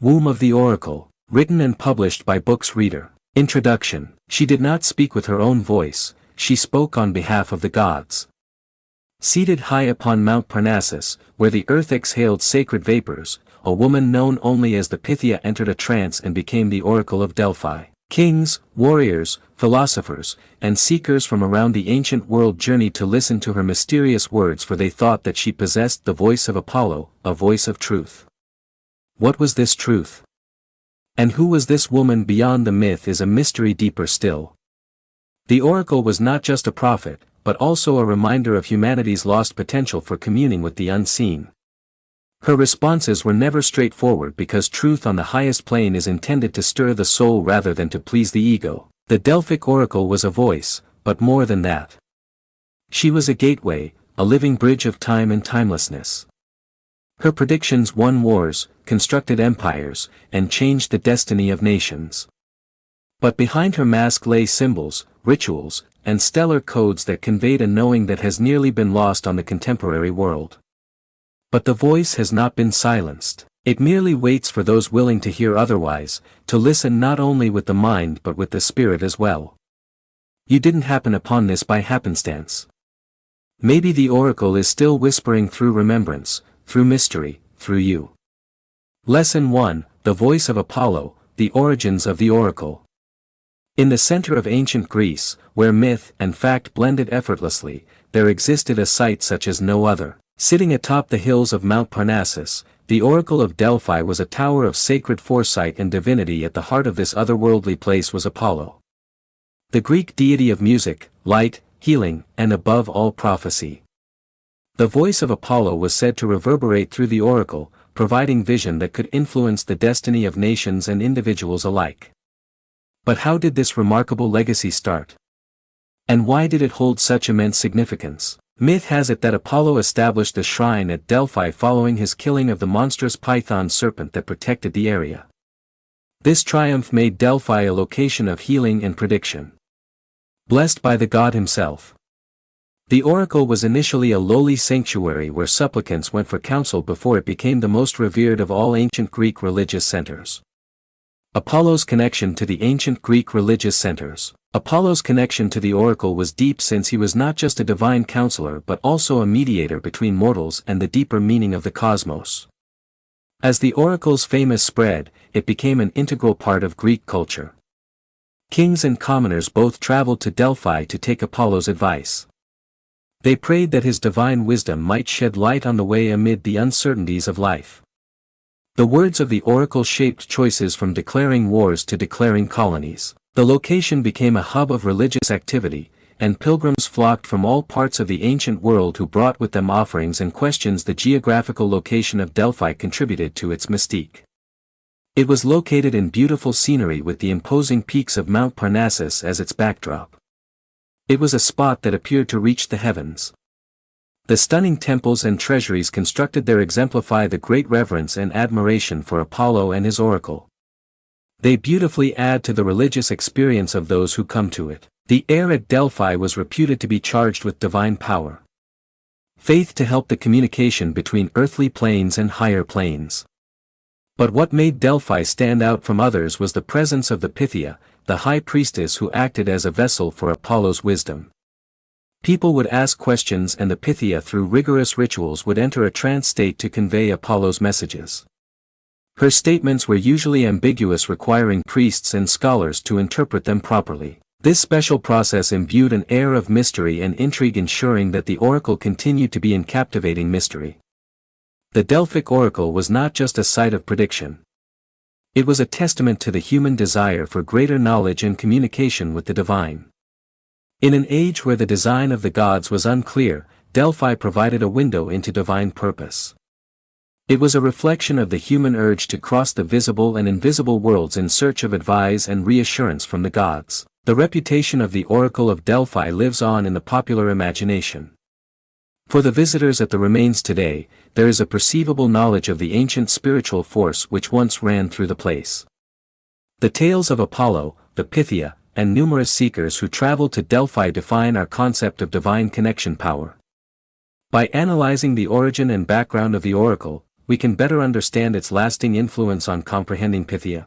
Womb of the Oracle, written and published by Books Reader. Introduction. She did not speak with her own voice, she spoke on behalf of the gods. Seated high upon Mount Parnassus, where the earth exhaled sacred vapors, a woman known only as the Pythia entered a trance and became the Oracle of Delphi. Kings, warriors, philosophers, and seekers from around the ancient world journeyed to listen to her mysterious words, for they thought that she possessed the voice of Apollo, a voice of truth. What was this truth? And who was this woman beyond the myth is a mystery deeper still. The oracle was not just a prophet, but also a reminder of humanity's lost potential for communing with the unseen. Her responses were never straightforward because truth on the highest plane is intended to stir the soul rather than to please the ego. The Delphic oracle was a voice, but more than that. She was a gateway, a living bridge of time and timelessness. Her predictions won wars, constructed empires, and changed the destiny of nations. But behind her mask lay symbols, rituals, and stellar codes that conveyed a knowing that has nearly been lost on the contemporary world. But the voice has not been silenced. It merely waits for those willing to hear otherwise, to listen not only with the mind but with the spirit as well. You didn't happen upon this by happenstance. Maybe the oracle is still whispering through remembrance, through mystery, through you. Lesson 1, The Voice of Apollo, The Origins of the Oracle. In the center of ancient Greece, where myth and fact blended effortlessly, there existed a site such as no other. Sitting atop the hills of Mount Parnassus, the Oracle of Delphi was a tower of sacred foresight and divinity. At the heart of this otherworldly place was Apollo, the Greek deity of music, light, healing, and above all prophecy. The voice of Apollo was said to reverberate through the oracle, providing vision that could influence the destiny of nations and individuals alike. But how did this remarkable legacy start? And why did it hold such immense significance? Myth has it that Apollo established a shrine at Delphi following his killing of the monstrous python serpent that protected the area. This triumph made Delphi a location of healing and prediction. Blessed by the god himself. The oracle was initially a lowly sanctuary where supplicants went for counsel before it became the most revered of all ancient Greek religious centers. Apollo's connection to the ancient Greek religious centers. Apollo's connection to the oracle was deep, since he was not just a divine counselor but also a mediator between mortals and the deeper meaning of the cosmos. As the oracle's fame spread, it became an integral part of Greek culture. Kings and commoners both traveled to Delphi to take Apollo's advice. They prayed that his divine wisdom might shed light on the way amid the uncertainties of life. The words of the oracle shaped choices from declaring wars to declaring colonies. The location became a hub of religious activity, and pilgrims flocked from all parts of the ancient world who brought with them offerings and questions. The geographical location of Delphi contributed to its mystique. It was located in beautiful scenery with the imposing peaks of Mount Parnassus as its backdrop. It was a spot that appeared to reach the heavens. The stunning temples and treasuries constructed there exemplify the great reverence and admiration for Apollo and his oracle. They beautifully add to the religious experience of those who come to it. The air at Delphi was reputed to be charged with divine power. Faith to help the communication between earthly planes and higher planes. But what made Delphi stand out from others was the presence of the Pythia, the high priestess who acted as a vessel for Apollo's wisdom. People would ask questions and the Pythia through rigorous rituals would enter a trance state to convey Apollo's messages. Her statements were usually ambiguous, requiring priests and scholars to interpret them properly. This special process imbued an air of mystery and intrigue, ensuring that the oracle continued to be in captivating mystery. The Delphic oracle was not just a site of prediction. It was a testament to the human desire for greater knowledge and communication with the divine. In an age where the design of the gods was unclear, Delphi provided a window into divine purpose. It was a reflection of the human urge to cross the visible and invisible worlds in search of advice and reassurance from the gods. The reputation of the Oracle of Delphi lives on in the popular imagination. For the visitors at the remains today, there is a perceivable knowledge of the ancient spiritual force which once ran through the place. The tales of Apollo, the Pythia, and numerous seekers who traveled to Delphi define our concept of divine connection power. By analyzing the origin and background of the oracle, we can better understand its lasting influence on comprehending Pythia.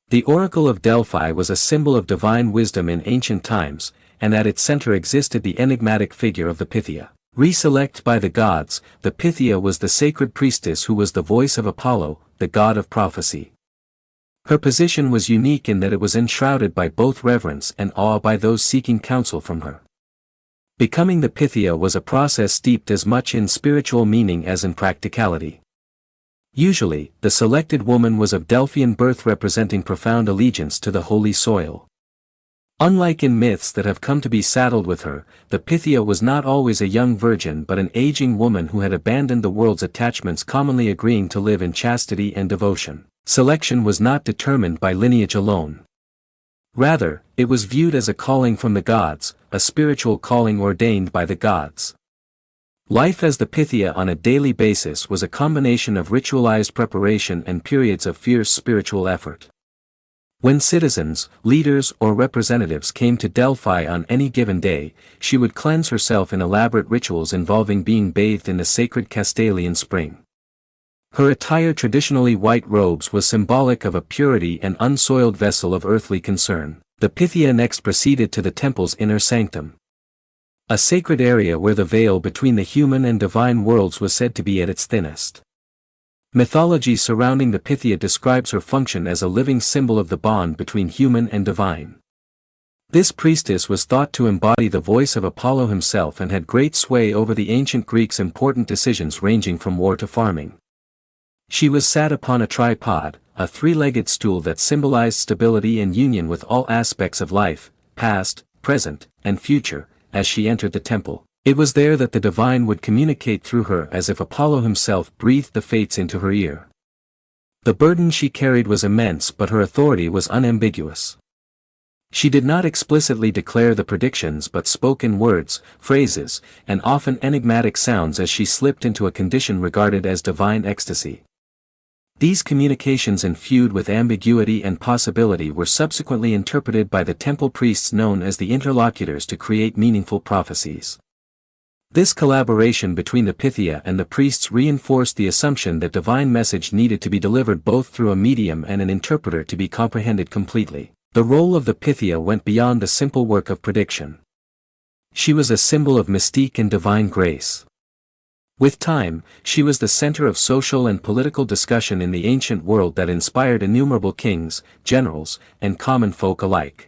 The Oracle of Delphi was a symbol of divine wisdom in ancient times, and at its center existed the enigmatic figure of the Pythia. Reselect by the gods, the Pythia was the sacred priestess who was the voice of Apollo, the god of prophecy. Her position was unique in that it was enshrouded by both reverence and awe by those seeking counsel from her. Becoming the Pythia was a process steeped as much in spiritual meaning as in practicality. Usually, the selected woman was of Delphian birth, representing profound allegiance to the holy soil. Unlike in myths that have come to be saddled with her, the Pythia was not always a young virgin but an aging woman who had abandoned the world's attachments, commonly agreeing to live in chastity and devotion. Selection was not determined by lineage alone. Rather, it was viewed as a calling from the gods, a spiritual calling ordained by the gods. Life as the Pythia on a daily basis was a combination of ritualized preparation and periods of fierce spiritual effort. When citizens, leaders or representatives came to Delphi on any given day, she would cleanse herself in elaborate rituals involving being bathed in the sacred Castalian spring. Her attire, traditionally white robes, was symbolic of a purity and unsoiled vessel of earthly concern. The Pythia next proceeded to the temple's inner sanctum, a sacred area where the veil between the human and divine worlds was said to be at its thinnest. Mythology surrounding the Pythia describes her function as a living symbol of the bond between human and divine. This priestess was thought to embody the voice of Apollo himself and had great sway over the ancient Greeks' important decisions ranging from war to farming. She was sat upon a tripod, a three-legged stool that symbolized stability and union with all aspects of life, past, present, and future. As she entered the temple, it was there that the divine would communicate through her, as if Apollo himself breathed the fates into her ear. The burden she carried was immense, but her authority was unambiguous. She did not explicitly declare the predictions but spoke in words, phrases, and often enigmatic sounds as she slipped into a condition regarded as divine ecstasy. These communications, infused with ambiguity and possibility, were subsequently interpreted by the temple priests known as the interlocutors to create meaningful prophecies. This collaboration between the Pythia and the priests reinforced the assumption that divine message needed to be delivered both through a medium and an interpreter to be comprehended completely. The role of the Pythia went beyond the simple work of prediction. She was a symbol of mystique and divine grace. With time, she was the center of social and political discussion in the ancient world that inspired innumerable kings, generals, and common folk alike.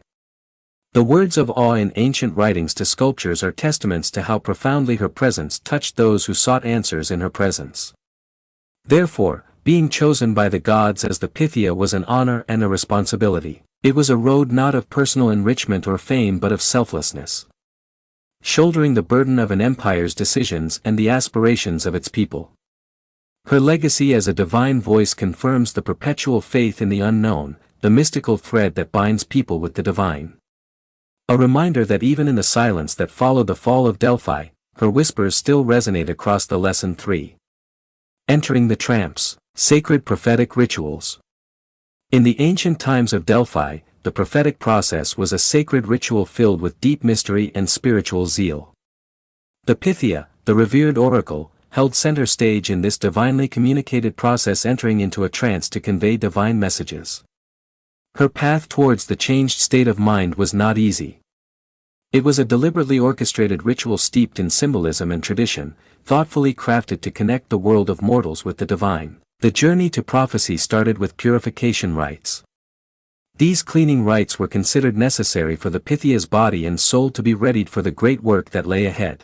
The words of awe in ancient writings to sculptures are testaments to how profoundly her presence touched those who sought answers in her presence. Therefore, being chosen by the gods as the Pythia was an honor and a responsibility. It was a road not of personal enrichment or fame but of selflessness. Shouldering the burden of an empire's decisions and the aspirations of its people. Her legacy as a divine voice confirms the perpetual faith in the unknown, the mystical thread that binds people with the divine. A reminder that even in the silence that followed the fall of Delphi, her whispers still resonate across the Lesson 3. Entering the trance, sacred prophetic rituals. In the ancient times of Delphi, the prophetic process was a sacred ritual filled with deep mystery and spiritual zeal. The Pythia, the revered oracle, held center stage in this divinely communicated process, entering into a trance to convey divine messages. Her path towards the changed state of mind was not easy. It was a deliberately orchestrated ritual steeped in symbolism and tradition, thoughtfully crafted to connect the world of mortals with the divine. The journey to prophecy started with purification rites. These cleaning rites were considered necessary for the Pythia's body and soul to be readied for the great work that lay ahead.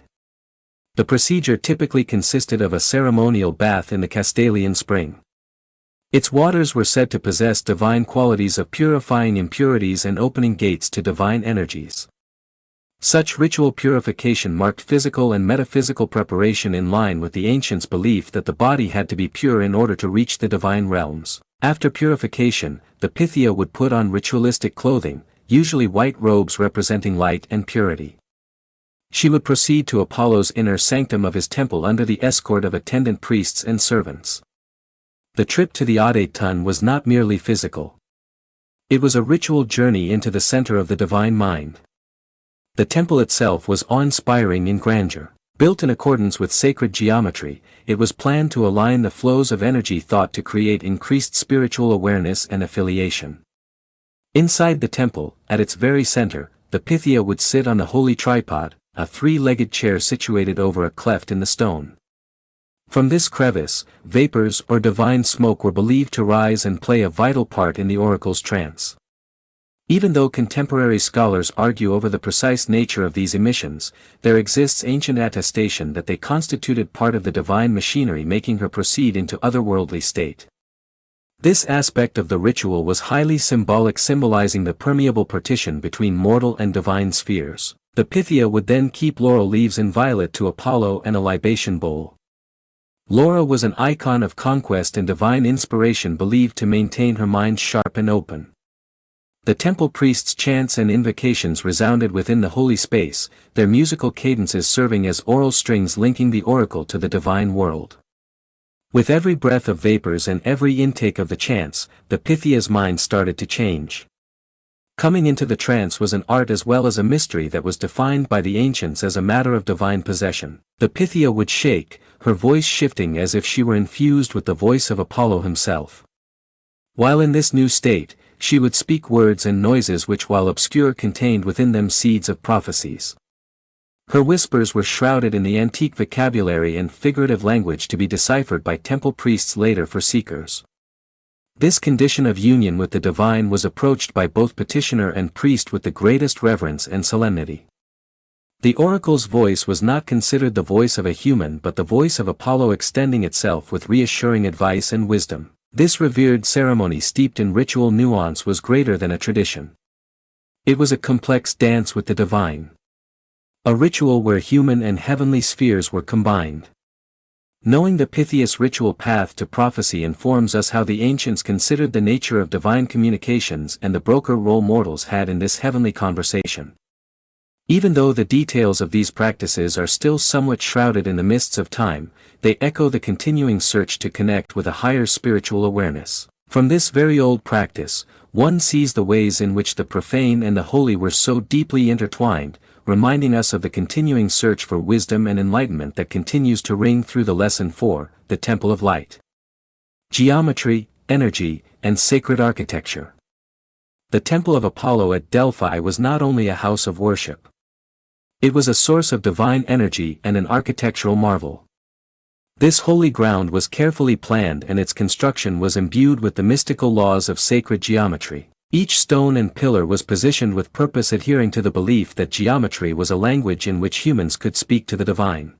The procedure typically consisted of a ceremonial bath in the Castalian spring. Its waters were said to possess divine qualities of purifying impurities and opening gates to divine energies. Such ritual purification marked physical and metaphysical preparation in line with the ancients' belief that the body had to be pure in order to reach the divine realms. After purification, the Pythia would put on ritualistic clothing, usually white robes representing light and purity. She would proceed to Apollo's inner sanctum of his temple under the escort of attendant priests and servants. The trip to the awaken was not merely physical. It was a ritual journey into the center of the divine mind. The temple itself was awe-inspiring in grandeur. Built in accordance with sacred geometry, it was planned to align the flows of energy thought to create increased spiritual awareness and affiliation. Inside the temple, at its very center, the Pythia would sit on the holy tripod, a three-legged chair situated over a cleft in the stone. From this crevice, vapors or divine smoke were believed to rise and play a vital part in the oracle's trance. Even though contemporary scholars argue over the precise nature of these emissions, there exists ancient attestation that they constituted part of the divine machinery making her proceed into otherworldly state. This aspect of the ritual was highly symbolic, symbolizing the permeable partition between mortal and divine spheres. The Pythia would then keep laurel leaves inviolate to Apollo and a libation bowl. Laura was an icon of conquest and divine inspiration, believed to maintain her mind sharp and open. The temple priests' chants and invocations resounded within the holy space, their musical cadences serving as oral strings linking the oracle to the divine world. With every breath of vapors and every intake of the chants, the Pythia's mind started to change. Coming into the trance was an art as well as a mystery that was defined by the ancients as a matter of divine possession. The Pythia would shake, her voice shifting as if she were infused with the voice of Apollo himself. While in this new state, she would speak words and noises which, while obscure, contained within them seeds of prophecies. Her whispers were shrouded in the antique vocabulary and figurative language to be deciphered by temple priests later for seekers. This condition of union with the divine was approached by both petitioner and priest with the greatest reverence and solemnity. The oracle's voice was not considered the voice of a human but the voice of Apollo, extending itself with reassuring advice and wisdom. This revered ceremony, steeped in ritual nuance, was greater than a tradition. It was a complex dance with the divine. A ritual where human and heavenly spheres were combined. Knowing the Pythia's ritual path to prophecy informs us how the ancients considered the nature of divine communications and the broker role mortals had in this heavenly conversation. Even though the details of these practices are still somewhat shrouded in the mists of time, they echo the continuing search to connect with a higher spiritual awareness. From this very old practice, one sees the ways in which the profane and the holy were so deeply intertwined, reminding us of the continuing search for wisdom and enlightenment that continues to ring through the lesson 4, the Temple of Light. Geometry, energy, and sacred architecture. The Temple of Apollo at Delphi was not only a house of worship. It was a source of divine energy and an architectural marvel. This holy ground was carefully planned and its construction was imbued with the mystical laws of sacred geometry. Each stone and pillar was positioned with purpose, adhering to the belief that geometry was a language in which humans could speak to the divine.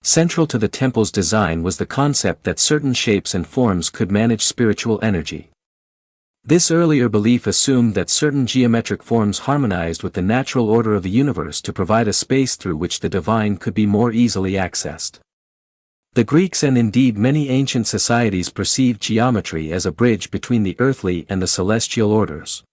Central to the temple's design was the concept that certain shapes and forms could manage spiritual energy. This earlier belief assumed that certain geometric forms harmonized with the natural order of the universe to provide a space through which the divine could be more easily accessed. The Greeks and indeed many ancient societies perceived geometry as a bridge between the earthly and the celestial orders.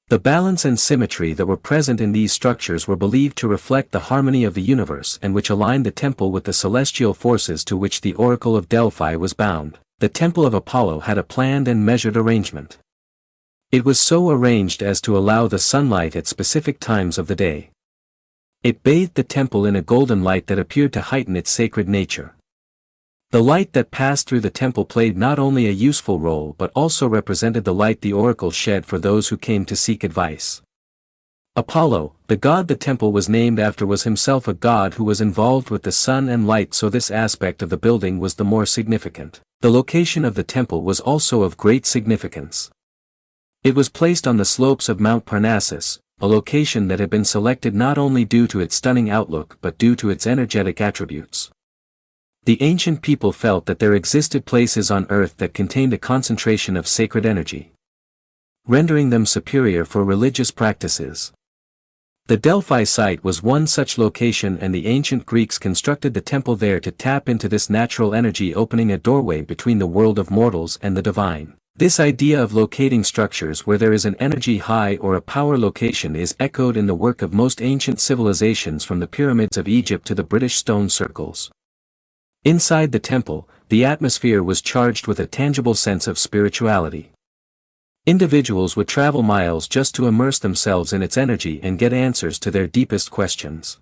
The balance and symmetry that were present in these structures were believed to reflect the harmony of the universe and which aligned the temple with the celestial forces to which the Oracle of Delphi was bound. The Temple of Apollo had a planned and measured arrangement. It was so arranged as to allow the sunlight at specific times of the day. It bathed the temple in a golden light that appeared to heighten its sacred nature. The light that passed through the temple played not only a useful role but also represented the light the oracle shed for those who came to seek advice. Apollo, the god the temple was named after, was himself a god who was involved with the sun and light, so this aspect of the building was the more significant. The location of the temple was also of great significance. It was placed on the slopes of Mount Parnassus, a location that had been selected not only due to its stunning outlook but due to its energetic attributes. The ancient people felt that there existed places on earth that contained a concentration of sacred energy, rendering them superior for religious practices. The Delphi site was one such location, and the ancient Greeks constructed the temple there to tap into this natural energy, opening a doorway between the world of mortals and the divine. This idea of locating structures where there is an energy high or a power location is echoed in the work of most ancient civilizations, from the pyramids of Egypt to the British stone circles. Inside the temple, the atmosphere was charged with a tangible sense of spirituality. Individuals would travel miles just to immerse themselves in its energy and get answers to their deepest questions.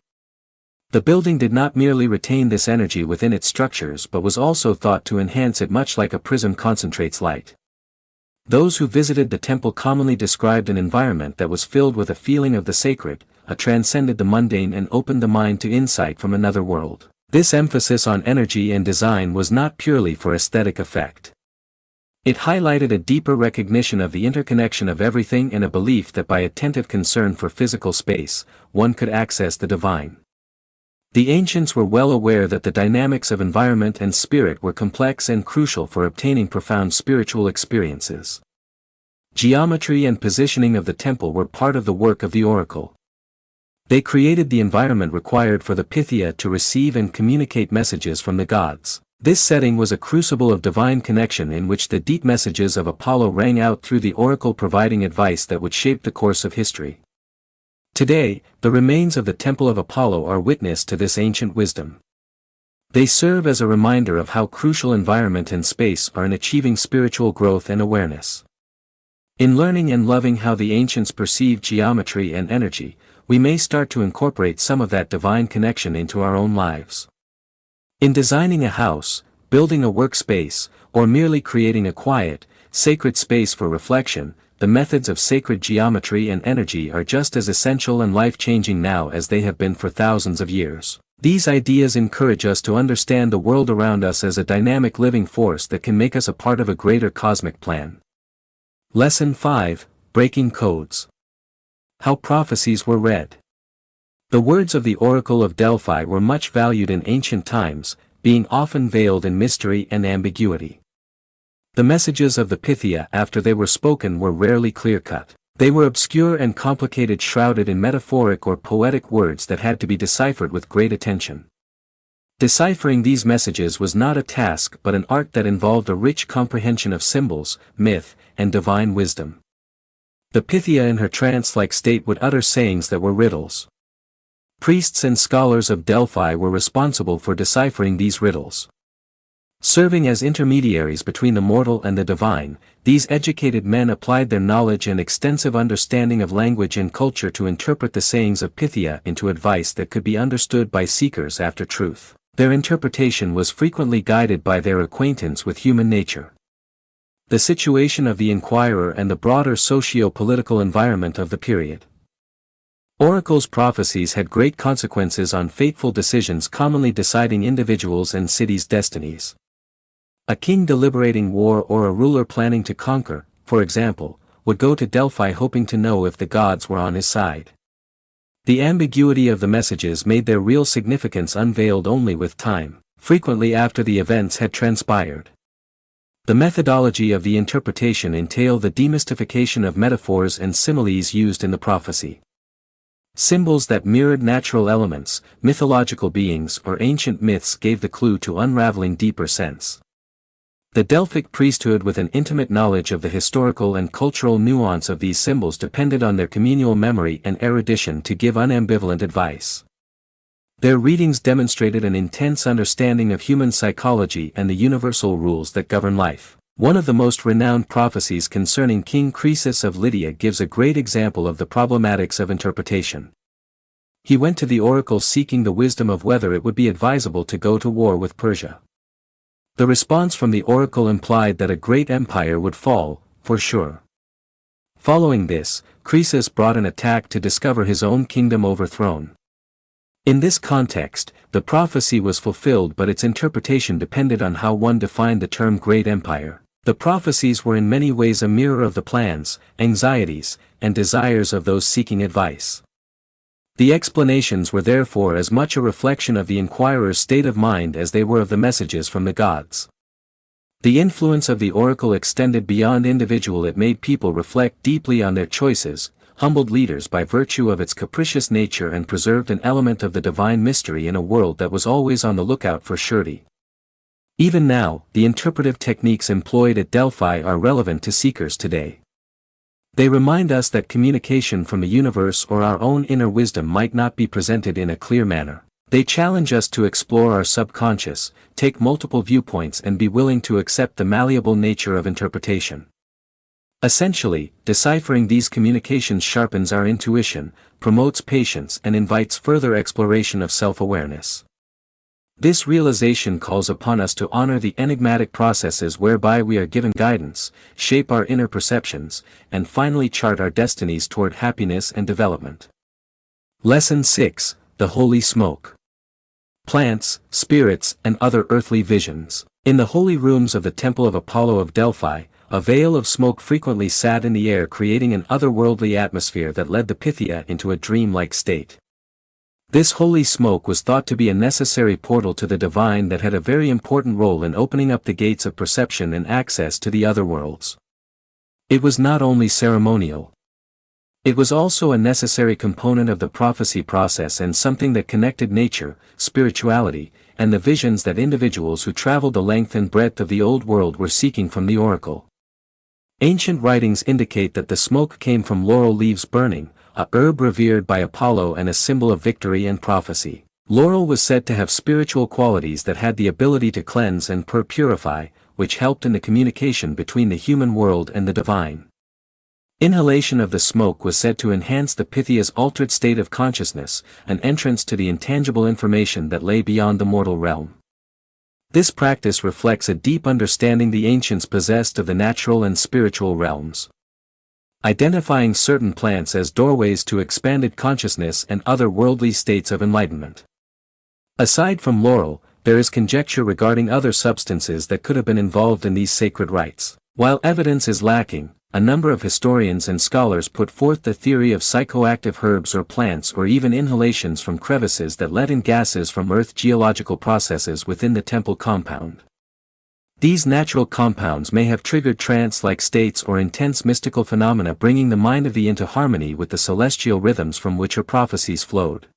The building did not merely retain this energy within its structures but was also thought to enhance it, much like a prism concentrates light. Those who visited the temple commonly described an environment that was filled with a feeling of the sacred, transcended the mundane and opened the mind to insight from another world. This emphasis on energy and design was not purely for aesthetic effect. It highlighted a deeper recognition of the interconnection of everything and a belief that by attentive concern for physical space, one could access the divine. The ancients were well aware that the dynamics of environment and spirit were complex and crucial for obtaining profound spiritual experiences. Geometry and positioning of the temple were part of the work of the oracle. They created the environment required for the Pythia to receive and communicate messages from the gods. This setting was a crucible of divine connection in which the deep messages of Apollo rang out through the oracle, providing advice that would shape the course of history. Today, the remains of the Temple of Apollo are witness to this ancient wisdom. They serve as a reminder of how crucial environment and space are in achieving spiritual growth and awareness. In learning and loving how the ancients perceived geometry and energy, we may start to incorporate some of that divine connection into our own lives. In designing a house, building a workspace, or merely creating a quiet, sacred space for reflection, the methods of sacred geometry and energy are just as essential and life-changing now as they have been for thousands of years. These ideas encourage us to understand the world around us as a dynamic living force that can make us a part of a greater cosmic plan. Lesson 5: Breaking Codes. How prophecies were read. The words of the Oracle of Delphi were much valued in ancient times, being often veiled in mystery and ambiguity. The messages of the Pythia after they were spoken were rarely clear-cut. They were obscure and complicated, shrouded in metaphoric or poetic words that had to be deciphered with great attention. Deciphering these messages was not a task but an art that involved a rich comprehension of symbols, myth, and divine wisdom. The Pythia in her trance-like state would utter sayings that were riddles. Priests and scholars of Delphi were responsible for deciphering these riddles. Serving as intermediaries between the mortal and the divine, these educated men applied their knowledge and extensive understanding of language and culture to interpret the sayings of Pythia into advice that could be understood by seekers after truth. Their interpretation was frequently guided by their acquaintance with human nature, the situation of the inquirer, and the broader socio-political environment of the period. Oracles' prophecies had great consequences on fateful decisions, commonly deciding individuals' and cities' destinies. A king deliberating war or a ruler planning to conquer, for example, would go to Delphi hoping to know if the gods were on his side. The ambiguity of the messages made their real significance unveiled only with time, frequently after the events had transpired. The methodology of the interpretation entailed the demystification of metaphors and similes used in the prophecy. Symbols that mirrored natural elements, mythological beings, or ancient myths gave the clue to unraveling deeper sense. The Delphic priesthood, with an intimate knowledge of the historical and cultural nuance of these symbols, depended on their communal memory and erudition to give unambivalent advice. Their readings demonstrated an intense understanding of human psychology and the universal rules that govern life. One of the most renowned prophecies concerning King Croesus of Lydia gives a great example of the problematics of interpretation. He went to the oracle seeking the wisdom of whether it would be advisable to go to war with Persia. The response from the oracle implied that a great empire would fall, for sure. Following this, Croesus brought an attack to discover his own kingdom overthrown. In this context, the prophecy was fulfilled, but its interpretation depended on how one defined the term great empire. The prophecies were in many ways a mirror of the plans, anxieties, and desires of those seeking advice. The explanations were therefore as much a reflection of the inquirer's state of mind as they were of the messages from the gods. The influence of the oracle extended beyond individual. It made people reflect deeply on their choices, humbled leaders by virtue of its capricious nature, and preserved an element of the divine mystery in a world that was always on the lookout for surety. Even now, the interpretive techniques employed at Delphi are relevant to seekers today. They remind us that communication from the universe or our own inner wisdom might not be presented in a clear manner. They challenge us to explore our subconscious, take multiple viewpoints, and be willing to accept the malleable nature of interpretation. Essentially, deciphering these communications sharpens our intuition, promotes patience and invites further exploration of self-awareness. This realization calls upon us to honor the enigmatic processes whereby we are given guidance, shape our inner perceptions, and finally chart our destinies toward happiness and development. Lesson 6: The Holy Smoke. Plants, spirits, and other earthly visions. In the holy rooms of the Temple of Apollo of Delphi, a veil of smoke frequently sat in the air, creating an otherworldly atmosphere that led the Pythia into a dream-like state. This holy smoke was thought to be a necessary portal to the divine that had a very important role in opening up the gates of perception and access to the other worlds. It was not only ceremonial. It was also a necessary component of the prophecy process and something that connected nature, spirituality, and the visions that individuals who traveled the length and breadth of the old world were seeking from the oracle. Ancient writings indicate that the smoke came from laurel leaves burning, a herb revered by Apollo and a symbol of victory and prophecy. Laurel was said to have spiritual qualities that had the ability to cleanse and purify, which helped in the communication between the human world and the divine. Inhalation of the smoke was said to enhance the Pythia's altered state of consciousness, an entrance to the intangible information that lay beyond the mortal realm. This practice reflects a deep understanding the ancients possessed of the natural and spiritual realms. Identifying certain plants as doorways to expanded consciousness and other worldly states of enlightenment. Aside from laurel, there is conjecture regarding other substances that could have been involved in these sacred rites. While evidence is lacking, a number of historians and scholars put forth the theory of psychoactive herbs or plants or even inhalations from crevices that let in gases from Earth geological processes within the temple compound. These natural compounds may have triggered trance-like states or intense mystical phenomena, bringing the mind of the into harmony with the celestial rhythms from which her prophecies flowed.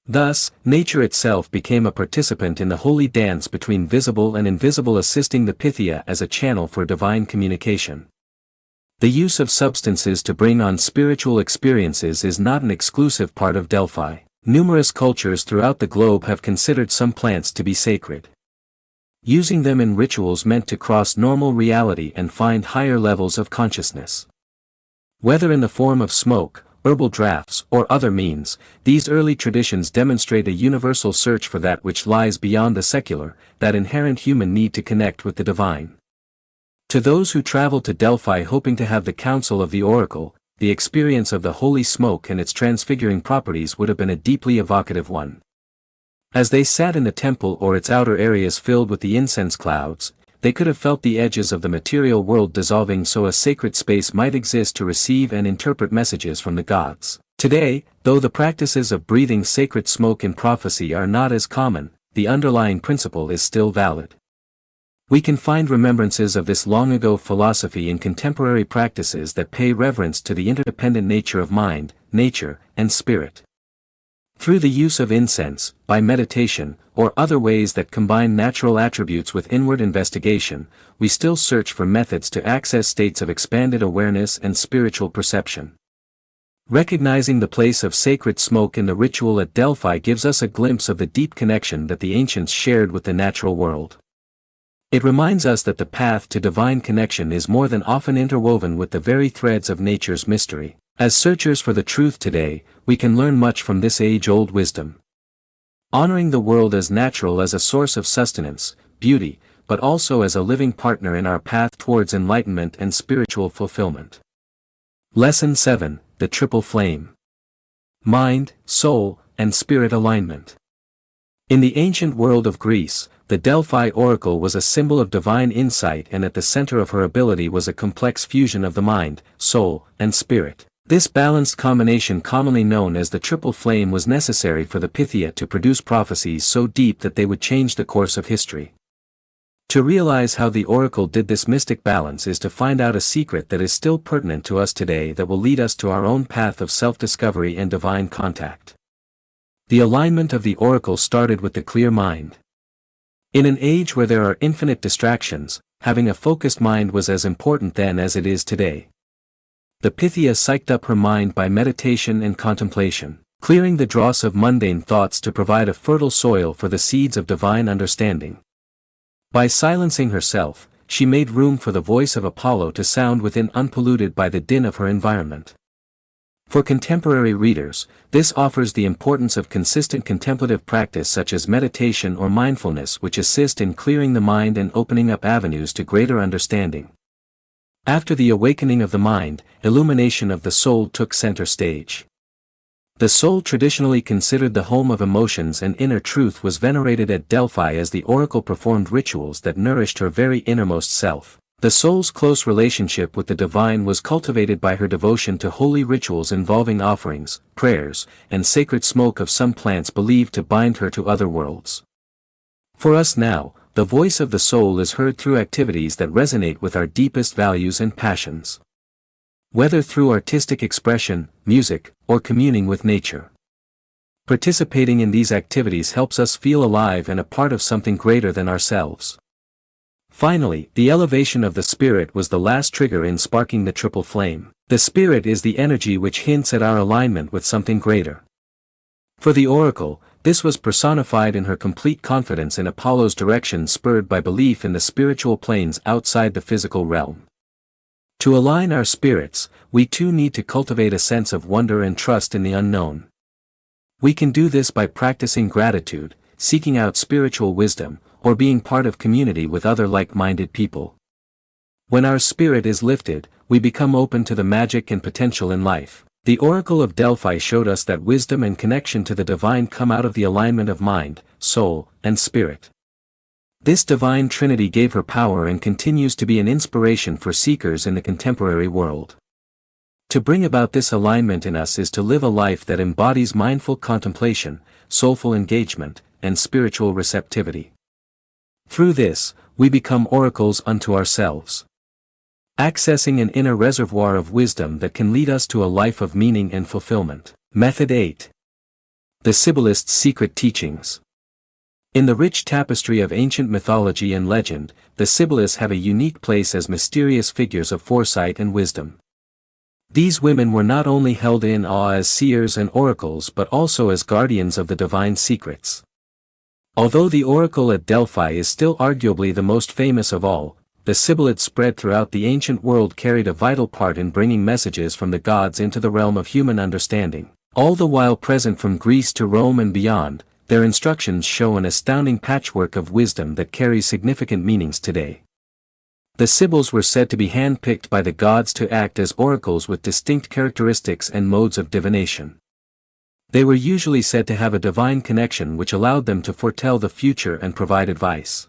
Thus, nature itself became a participant in the holy dance between visible and invisible, assisting the Pythia as a channel for divine communication. The use of substances to bring on spiritual experiences is not an exclusive part of Delphi. Numerous cultures throughout the globe have considered some plants to be sacred, using them in rituals meant to cross normal reality and find higher levels of consciousness. Whether in the form of smoke, herbal drafts, or other means, these early traditions demonstrate a universal search for that which lies beyond the secular, that inherent human need to connect with the divine. To those who traveled to Delphi hoping to have the counsel of the oracle, the experience of the holy smoke and its transfiguring properties would have been a deeply evocative one. As they sat in the temple or its outer areas filled with the incense clouds, they could have felt the edges of the material world dissolving so a sacred space might exist to receive and interpret messages from the gods. Today, though the practices of breathing sacred smoke in prophecy are not as common, the underlying principle is still valid. We can find remembrances of this long-ago philosophy in contemporary practices that pay reverence to the interdependent nature of mind, nature, and spirit. Through the use of incense, by meditation, or other ways that combine natural attributes with inward investigation, we still search for methods to access states of expanded awareness and spiritual perception. Recognizing the place of sacred smoke in the ritual at Delphi gives us a glimpse of the deep connection that the ancients shared with the natural world. It reminds us that the path to divine connection is more than often interwoven with the very threads of nature's mystery. As searchers for the truth today, we can learn much from this age-old wisdom. Honoring the world as natural, as a source of sustenance, beauty, but also as a living partner in our path towards enlightenment and spiritual fulfillment. Lesson 7: The Triple Flame. Mind, Soul, and Spirit Alignment. In the ancient world of Greece, the Delphi oracle was a symbol of divine insight, and at the center of her ability was a complex fusion of the mind, soul, and spirit. This balanced combination, commonly known as the triple flame, was necessary for the Pythia to produce prophecies so deep that they would change the course of history. To realize how the oracle did this mystic balance is to find out a secret that is still pertinent to us today, that will lead us to our own path of self-discovery and divine contact. The alignment of the oracle started with the clear mind. In an age where there are infinite distractions, having a focused mind was as important then as it is today. The Pythia psyched up her mind by meditation and contemplation, clearing the dross of mundane thoughts to provide a fertile soil for the seeds of divine understanding. By silencing herself, she made room for the voice of Apollo to sound within unpolluted by the din of her environment. For contemporary readers, this offers the importance of consistent contemplative practice such as meditation or mindfulness which assist in clearing the mind and opening up avenues to greater understanding. After the awakening of the mind, illumination of the soul took center stage. The soul, traditionally considered the home of emotions and inner truth, was venerated at Delphi as the oracle performed rituals that nourished her very innermost self. The soul's close relationship with the divine was cultivated by her devotion to holy rituals involving offerings, prayers, and sacred smoke of some plants believed to bind her to other worlds. For us now, the voice of the soul is heard through activities that resonate with our deepest values and passions. Whether through artistic expression, music, or communing with nature. Participating in these activities helps us feel alive and a part of something greater than ourselves. Finally, the elevation of the spirit was the last trigger in sparking the triple flame. The spirit is the energy which hints at our alignment with something greater. For the oracle, this was personified in her complete confidence in Apollo's direction, spurred by belief in the spiritual planes outside the physical realm. To align our spirits, we too need to cultivate a sense of wonder and trust in the unknown. We can do this by practicing gratitude, seeking out spiritual wisdom, or being part of community with other like-minded people. When our spirit is lifted, we become open to the magic and potential in life. The Oracle of Delphi showed us that wisdom and connection to the divine come out of the alignment of mind, soul, and spirit. This divine trinity gave her power and continues to be an inspiration for seekers in the contemporary world. To bring about this alignment in us is to live a life that embodies mindful contemplation, soulful engagement, and spiritual receptivity. Through this, we become oracles unto ourselves, accessing an inner reservoir of wisdom that can lead us to a life of meaning and fulfillment. Method 8. The Sibyllists' Secret Teachings. In the rich tapestry of ancient mythology and legend, the Sibyllists have a unique place as mysterious figures of foresight and wisdom. These women were not only held in awe as seers and oracles but also as guardians of the divine secrets. Although the oracle at Delphi is still arguably the most famous of all, the Sibyllites spread throughout the ancient world carried a vital part in bringing messages from the gods into the realm of human understanding. All the while present from Greece to Rome and beyond, their instructions show an astounding patchwork of wisdom that carries significant meanings today. The Sibyls were said to be hand-picked by the gods to act as oracles with distinct characteristics and modes of divination. They were usually said to have a divine connection which allowed them to foretell the future and provide advice.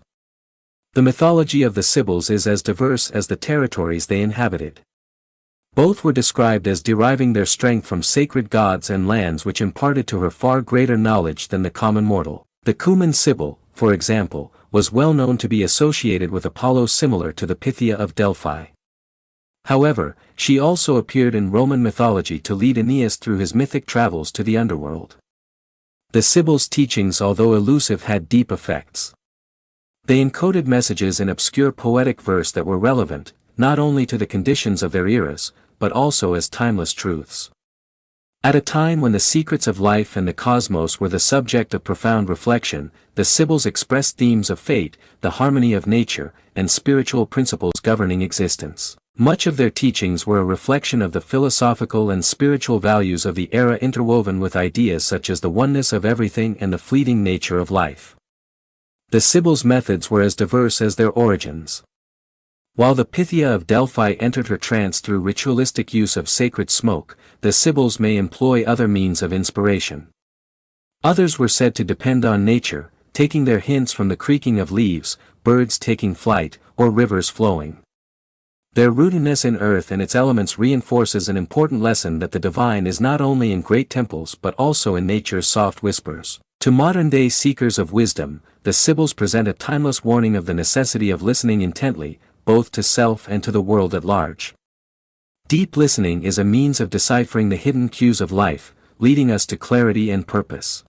The mythology of the Sibyls is as diverse as the territories they inhabited. Both were described as deriving their strength from sacred gods and lands which imparted to her far greater knowledge than the common mortal. The Cuman Sibyl, for example, was well known to be associated with Apollo, similar to the Pythia of Delphi. However, she also appeared in Roman mythology to lead Aeneas through his mythic travels to the underworld. The Sibyl's teachings, although elusive, had deep effects. They encoded messages in obscure poetic verse that were relevant, not only to the conditions of their eras, but also as timeless truths. At a time when the secrets of life and the cosmos were the subject of profound reflection, the Sibyls expressed themes of fate, the harmony of nature, and spiritual principles governing existence. Much of their teachings were a reflection of the philosophical and spiritual values of the era, interwoven with ideas such as the oneness of everything and the fleeting nature of life. The Sibyls' methods were as diverse as their origins. While the Pythia of Delphi entered her trance through ritualistic use of sacred smoke, the Sibyls may employ other means of inspiration. Others were said to depend on nature, taking their hints from the creaking of leaves, birds taking flight, or rivers flowing. Their rootedness in earth and its elements reinforces an important lesson that the divine is not only in great temples but also in nature's soft whispers. To modern-day seekers of wisdom, the Sibyls present a timeless warning of the necessity of listening intently, both to self and to the world at large. Deep listening is a means of deciphering the hidden cues of life, leading us to clarity and purpose.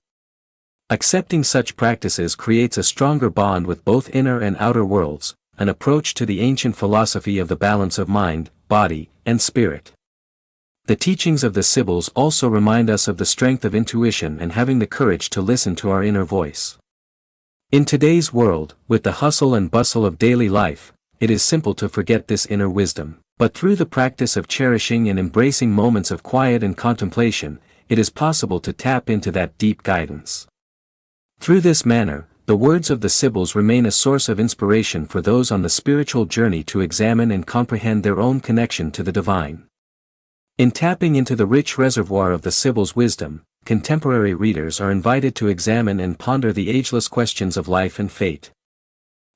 Accepting such practices creates a stronger bond with both inner and outer worlds, an approach to the ancient philosophy of the balance of mind, body, and spirit. The teachings of the Sibyls also remind us of the strength of intuition and having the courage to listen to our inner voice. In today's world, with the hustle and bustle of daily life, it is simple to forget this inner wisdom. But through the practice of cherishing and embracing moments of quiet and contemplation, it is possible to tap into that deep guidance. Through this manner, the words of the Sibyls remain a source of inspiration for those on the spiritual journey to examine and comprehend their own connection to the divine. In tapping into the rich reservoir of the Sibyls' wisdom, contemporary readers are invited to examine and ponder the ageless questions of life and fate.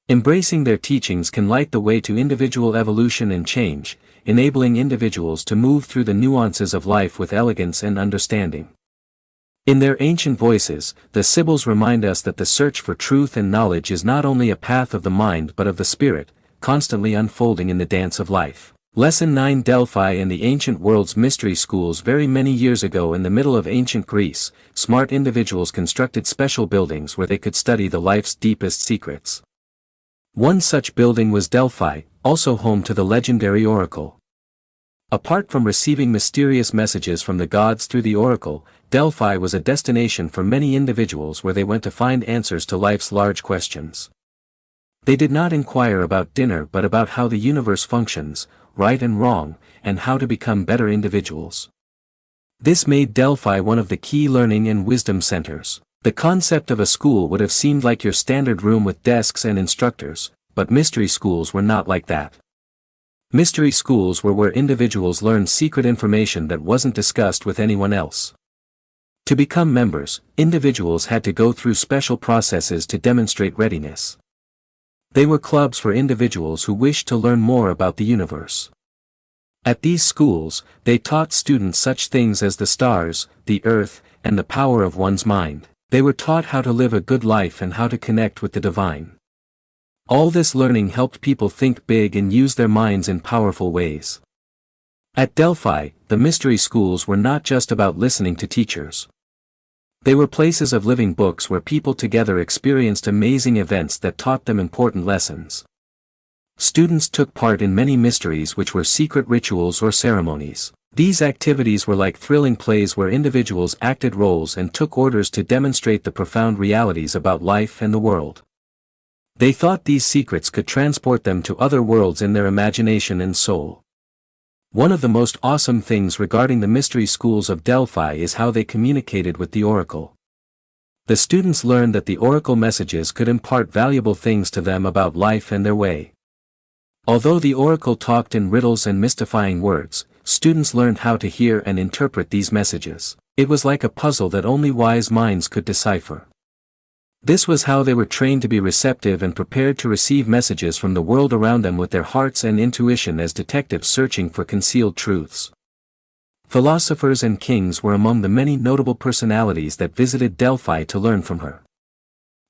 Embracing their teachings can light the way to individual evolution and change, enabling individuals to move through the nuances of life with elegance and understanding. In their ancient voices, the Sibyls remind us that the search for truth and knowledge is not only a path of the mind but of the spirit, constantly unfolding in the dance of life. Lesson 9. Delphi and the Ancient World's Mystery Schools. Very many years ago in the middle of ancient Greece, smart individuals constructed special buildings where they could study the life's deepest secrets. One such building was Delphi, also home to the legendary oracle. Apart from receiving mysterious messages from the gods through the oracle, Delphi was a destination for many individuals where they went to find answers to life's large questions. They did not inquire about dinner but about how the universe functions, right and wrong, and how to become better individuals. This made Delphi one of the key learning and wisdom centers. The concept of a school would have seemed like your standard room with desks and instructors, but mystery schools were not like that. Mystery schools were where individuals learned secret information that wasn't discussed with anyone else. To become members, individuals had to go through special processes to demonstrate readiness. They were clubs for individuals who wished to learn more about the universe. At these schools, they taught students such things as the stars, the earth, and the power of one's mind. They were taught how to live a good life and how to connect with the divine. All this learning helped people think big and use their minds in powerful ways. At Delphi, the mystery schools were not just about listening to teachers. They were places of living books where people together experienced amazing events that taught them important lessons. Students took part in many mysteries which were secret rituals or ceremonies. These activities were like thrilling plays where individuals acted roles and took orders to demonstrate the profound realities about life and the world. They thought these secrets could transport them to other worlds in their imagination and soul. One of the most awesome things regarding the mystery schools of Delphi is how they communicated with the oracle. The students learned that the oracle messages could impart valuable things to them about life and their way. Although the oracle talked in riddles and mystifying words, students learned how to hear and interpret these messages. It was like a puzzle that only wise minds could decipher. This was how they were trained to be receptive and prepared to receive messages from the world around them with their hearts and intuition as detectives searching for concealed truths. Philosophers and kings were among the many notable personalities that visited Delphi to learn from her.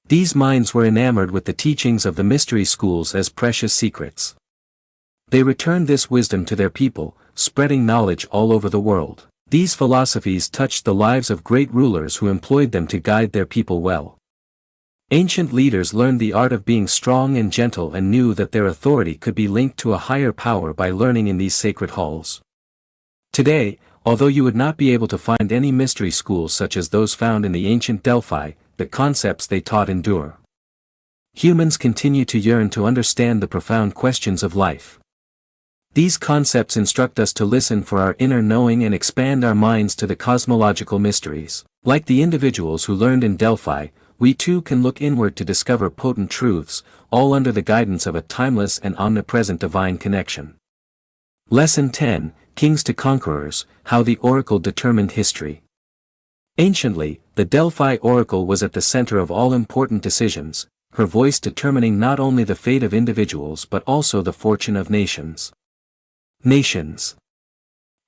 These minds were enamored with the teachings of the mystery schools as precious secrets. They returned this wisdom to their people, spreading knowledge all over the world. These philosophies touched the lives of great rulers who employed them to guide their people well. Ancient leaders learned the art of being strong and gentle and knew that their authority could be linked to a higher power by learning in these sacred halls. Today, although you would not be able to find any mystery schools such as those found in the ancient Delphi, the concepts they taught endure. Humans continue to yearn to understand the profound questions of life. These concepts instruct us to listen for our inner knowing and expand our minds to the cosmological mysteries. Like the individuals who learned in Delphi, we too can look inward to discover potent truths, all under the guidance of a timeless and omnipresent divine connection. Lesson 10, Kings to Conquerors, How the Oracle Determined History. Anciently, the Delphi oracle was at the center of all important decisions, her voice determining not only the fate of individuals but also the fortune of nations.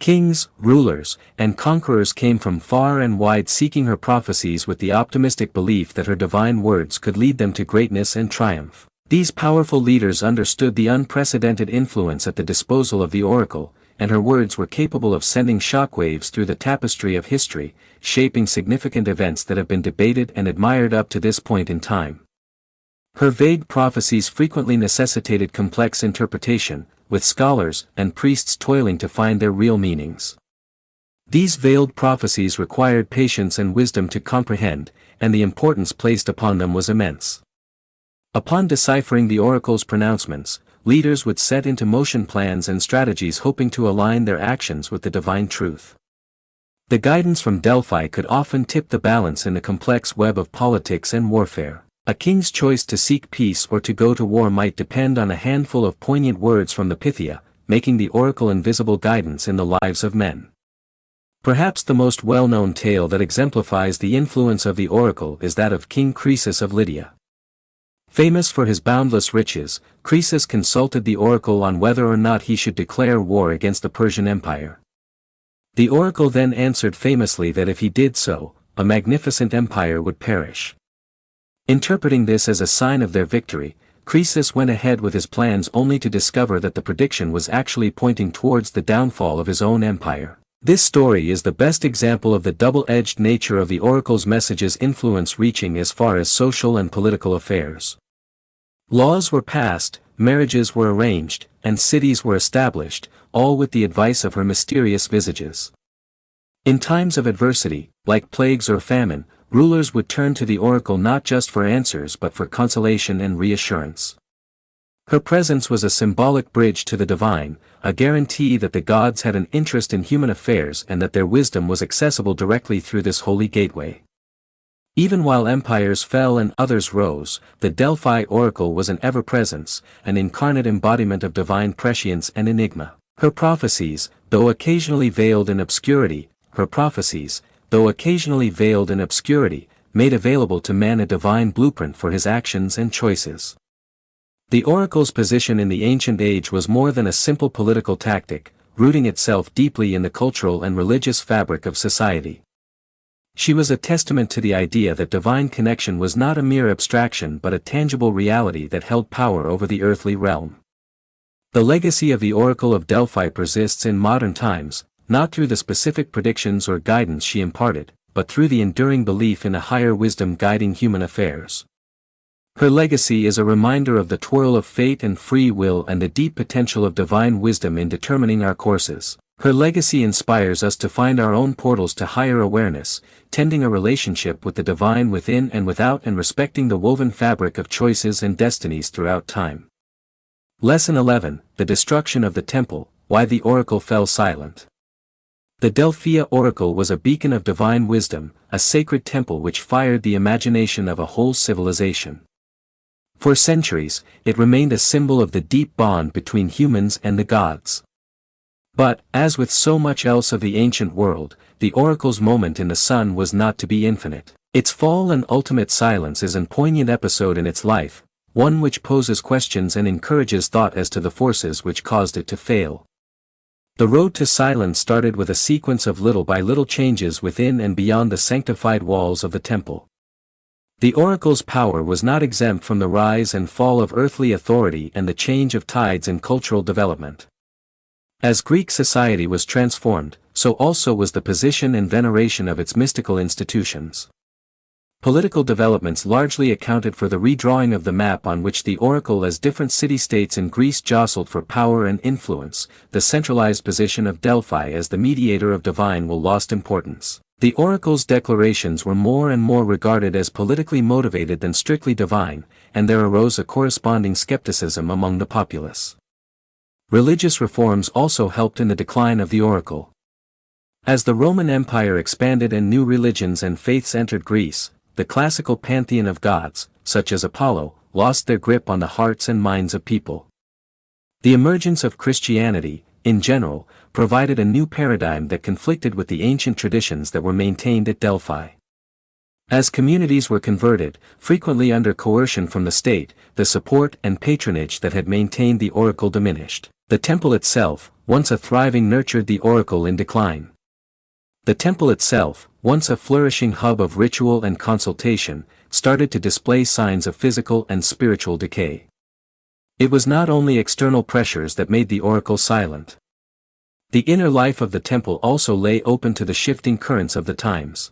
Kings, rulers, and conquerors came from far and wide seeking her prophecies with the optimistic belief that her divine words could lead them to greatness and triumph. These powerful leaders understood the unprecedented influence at the disposal of the oracle, and her words were capable of sending shockwaves through the tapestry of history, shaping significant events that have been debated and admired up to this point in time. Her vague prophecies frequently necessitated complex interpretation, with scholars and priests toiling to find their real meanings. These veiled prophecies required patience and wisdom to comprehend, and the importance placed upon them was immense. Upon deciphering the oracle's pronouncements, leaders would set into motion plans and strategies hoping to align their actions with the divine truth. The guidance from Delphi could often tip the balance in the complex web of politics and warfare. A king's choice to seek peace or to go to war might depend on a handful of poignant words from the Pythia, making the oracle invisible guidance in the lives of men. Perhaps the most well-known tale that exemplifies the influence of the oracle is that of King Croesus of Lydia. Famous for his boundless riches, Croesus consulted the oracle on whether or not he should declare war against the Persian Empire. The oracle then answered famously that if he did so, a magnificent empire would perish. Interpreting this as a sign of their victory, Croesus went ahead with his plans only to discover that the prediction was actually pointing towards the downfall of his own empire. This story is the best example of the double-edged nature of the oracle's message's influence reaching as far as social and political affairs. Laws were passed, marriages were arranged, and cities were established, all with the advice of her mysterious visages. In times of adversity, like plagues or famine, rulers would turn to the oracle not just for answers but for consolation and reassurance. Her presence was a symbolic bridge to the divine, a guarantee that the gods had an interest in human affairs and that their wisdom was accessible directly through this holy gateway. Even while empires fell and others rose, the Delphi oracle was an ever-presence, an incarnate embodiment of divine prescience and enigma. Her prophecies, though occasionally veiled in obscurity, made available to man a divine blueprint for his actions and choices. The oracle's position in the ancient age was more than a simple political tactic, rooting itself deeply in the cultural and religious fabric of society. She was a testament to the idea that divine connection was not a mere abstraction but a tangible reality that held power over the earthly realm. The legacy of the Oracle of Delphi persists in modern times, not through the specific predictions or guidance she imparted, but through the enduring belief in a higher wisdom guiding human affairs. Her legacy is a reminder of the twirl of fate and free will and the deep potential of divine wisdom in determining our courses. Her legacy inspires us to find our own portals to higher awareness, tending a relationship with the divine within and without and respecting the woven fabric of choices and destinies throughout time. Lesson 11, The Destruction of the Temple, Why the Oracle Fell Silent. The Delphia Oracle was a beacon of divine wisdom, a sacred temple which fired the imagination of a whole civilization. For centuries, it remained a symbol of the deep bond between humans and the gods. But, as with so much else of the ancient world, the oracle's moment in the sun was not to be infinite. Its fall and ultimate silence is an poignant episode in its life, one which poses questions and encourages thought as to the forces which caused it to fail. The road to silence started with a sequence of little-by-little changes within and beyond the sanctified walls of the temple. The oracle's power was not exempt from the rise and fall of earthly authority and the change of tides in cultural development. As Greek society was transformed, so also was the position and veneration of its mystical institutions. Political developments largely accounted for the redrawing of the map on which the oracle as different city-states in Greece jostled for power and influence. The centralized position of Delphi as the mediator of divine will lost importance. The oracle's declarations were more and more regarded as politically motivated than strictly divine, and there arose a corresponding skepticism among the populace. Religious reforms also helped in the decline of the oracle. As the Roman Empire expanded and new religions and faiths entered Greece, the classical pantheon of gods, such as Apollo, lost their grip on the hearts and minds of people. The emergence of Christianity, in general, provided a new paradigm that conflicted with the ancient traditions that were maintained at Delphi. As communities were converted, frequently under coercion from the state, the support and patronage that had maintained the oracle diminished. The temple itself, once a thriving, nurtured the oracle in decline. The temple itself, once a flourishing hub of ritual and consultation, started to display signs of physical and spiritual decay. It was not only external pressures that made the oracle silent. The inner life of the temple also lay open to the shifting currents of the times.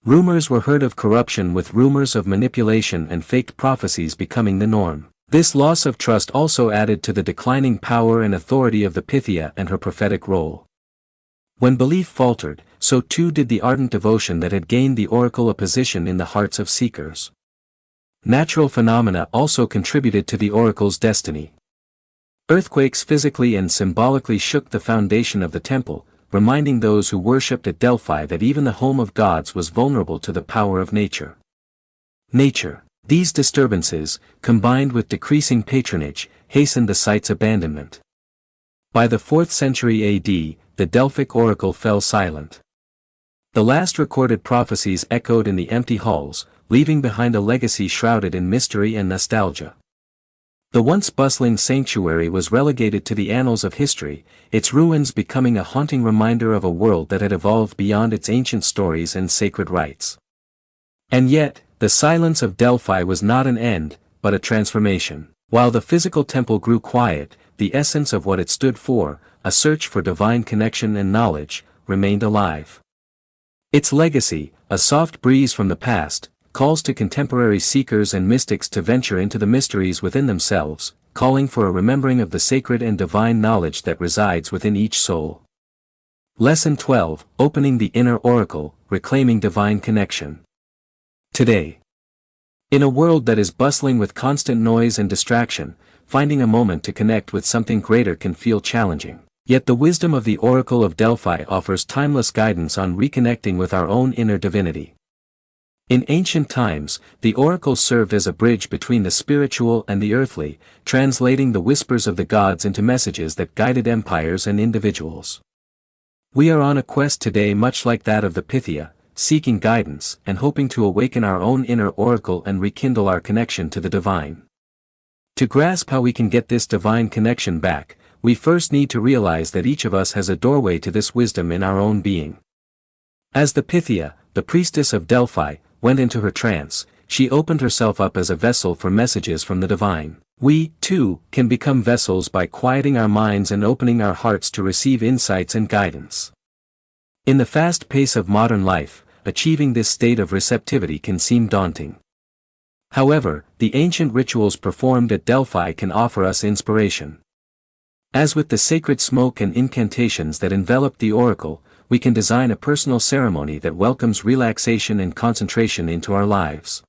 Rumors were heard of corruption, with rumors of manipulation and faked prophecies becoming the norm. This loss of trust also added to the declining power and authority of the Pythia and her prophetic role. When belief faltered, so too did the ardent devotion that had gained the oracle a position in the hearts of seekers. Natural phenomena also contributed to the oracle's destiny. Earthquakes physically and symbolically shook the foundation of the temple, reminding those who worshipped at Delphi that even the home of gods was vulnerable to the power of nature. These disturbances, combined with decreasing patronage, hastened the site's abandonment. By the 4th century AD, the Delphic oracle fell silent. The last recorded prophecies echoed in the empty halls, leaving behind a legacy shrouded in mystery and nostalgia. The once bustling sanctuary was relegated to the annals of history, its ruins becoming a haunting reminder of a world that had evolved beyond its ancient stories and sacred rites. And yet, the silence of Delphi was not an end, but a transformation. While the physical temple grew quiet, the essence of what it stood for, a search for divine connection and knowledge, remained alive. Its legacy, a soft breeze from the past, calls to contemporary seekers and mystics to venture into the mysteries within themselves, calling for a remembering of the sacred and divine knowledge that resides within each soul. Lesson 12, Opening the Inner Oracle, Reclaiming Divine Connection. Today, in a world that is bustling with constant noise and distraction, finding a moment to connect with something greater can feel challenging. Yet the wisdom of the Oracle of Delphi offers timeless guidance on reconnecting with our own inner divinity. In ancient times, the oracle served as a bridge between the spiritual and the earthly, translating the whispers of the gods into messages that guided empires and individuals. We are on a quest today much like that of the Pythia, seeking guidance and hoping to awaken our own inner oracle and rekindle our connection to the divine. To grasp how we can get this divine connection back, we first need to realize that each of us has a doorway to this wisdom in our own being. As the Pythia, the priestess of Delphi, went into her trance, she opened herself up as a vessel for messages from the divine. We, too, can become vessels by quieting our minds and opening our hearts to receive insights and guidance. In the fast pace of modern life, achieving this state of receptivity can seem daunting. However, the ancient rituals performed at Delphi can offer us inspiration. As with the sacred smoke and incantations that enveloped the oracle, we can design a personal ceremony that welcomes relaxation and concentration into our lives.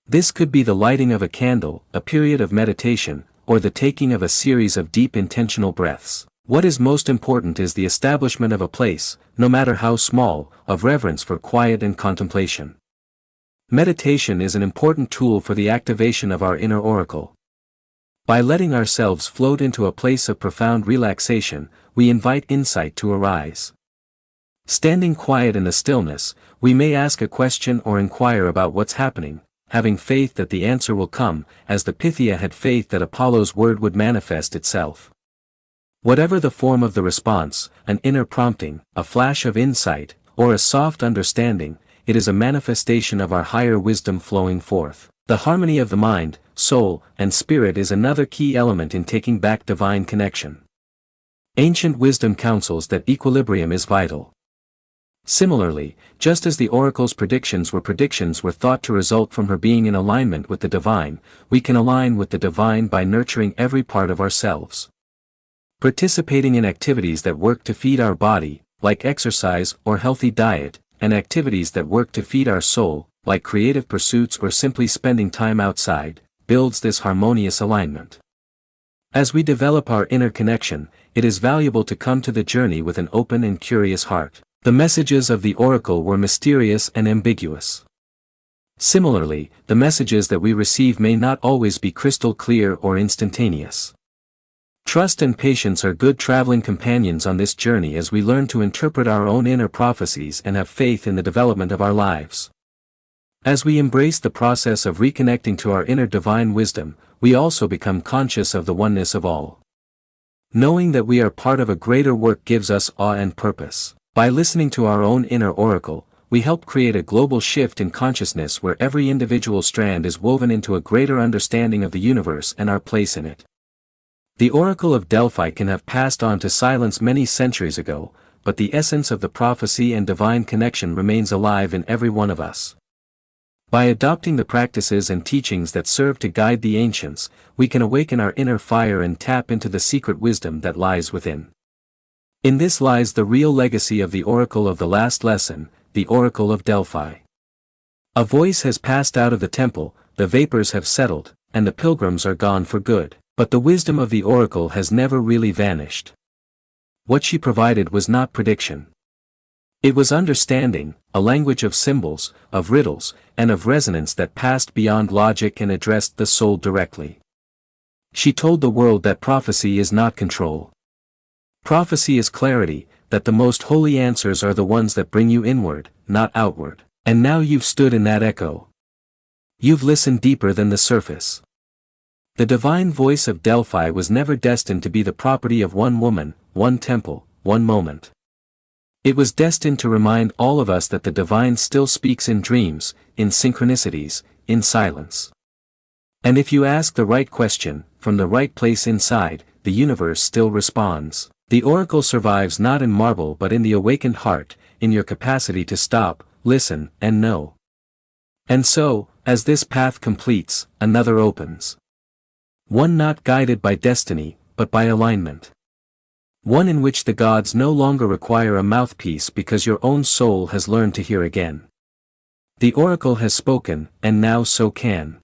This could be the lighting of a candle, a period of meditation, or the taking of a series of deep intentional breaths. What is most important is the establishment of a place, no matter how small, of reverence for quiet and contemplation. Meditation is an important tool for the activation of our inner oracle. By letting ourselves float into a place of profound relaxation, we invite insight to arise. Standing quiet in the stillness, we may ask a question or inquire about what's happening, having faith that the answer will come, as the Pythia had faith that Apollo's word would manifest itself. Whatever the form of the response, an inner prompting, a flash of insight, or a soft understanding, it is a manifestation of our higher wisdom flowing forth. The harmony of the mind, soul, and spirit is another key element in taking back divine connection. Ancient wisdom counsels that equilibrium is vital. Similarly, just as the oracle's predictions were thought to result from her being in alignment with the divine, we can align with the divine by nurturing every part of ourselves. Participating in activities that work to feed our body, like exercise or healthy diet, and activities that work to feed our soul, like creative pursuits or simply spending time outside, builds this harmonious alignment. As we develop our inner connection, it is valuable to come to the journey with an open and curious heart. The messages of the oracle were mysterious and ambiguous. Similarly, the messages that we receive may not always be crystal clear or instantaneous. Trust and patience are good traveling companions on this journey as we learn to interpret our own inner prophecies and have faith in the development of our lives. As we embrace the process of reconnecting to our inner divine wisdom, we also become conscious of the oneness of all. Knowing that we are part of a greater work gives us awe and purpose. By listening to our own inner oracle, we help create a global shift in consciousness where every individual strand is woven into a greater understanding of the universe and our place in it. The Oracle of Delphi can have passed on to silence many centuries ago, but the essence of the prophecy and divine connection remains alive in every one of us. By adopting the practices and teachings that serve to guide the ancients, we can awaken our inner fire and tap into the secret wisdom that lies within. In this lies the real legacy of the oracle of the last lesson, the Oracle of Delphi. A voice has passed out of the temple, the vapors have settled, and the pilgrims are gone for good. But the wisdom of the oracle has never really vanished. What she provided was not prediction. It was understanding, a language of symbols, of riddles, and of resonance that passed beyond logic and addressed the soul directly. She told the world that prophecy is not control. Prophecy is clarity, that the most holy answers are the ones that bring you inward, not outward. And now you've stood in that echo. You've listened deeper than the surface. The divine voice of Delphi was never destined to be the property of one woman, one temple, one moment. It was destined to remind all of us that the divine still speaks in dreams, in synchronicities, in silence. And if you ask the right question, from the right place inside, the universe still responds. The oracle survives not in marble but in the awakened heart, in your capacity to stop, listen, and know. And so, as this path completes, another opens. One not guided by destiny, but by alignment. One in which the gods no longer require a mouthpiece because your own soul has learned to hear again. The oracle has spoken, and now so can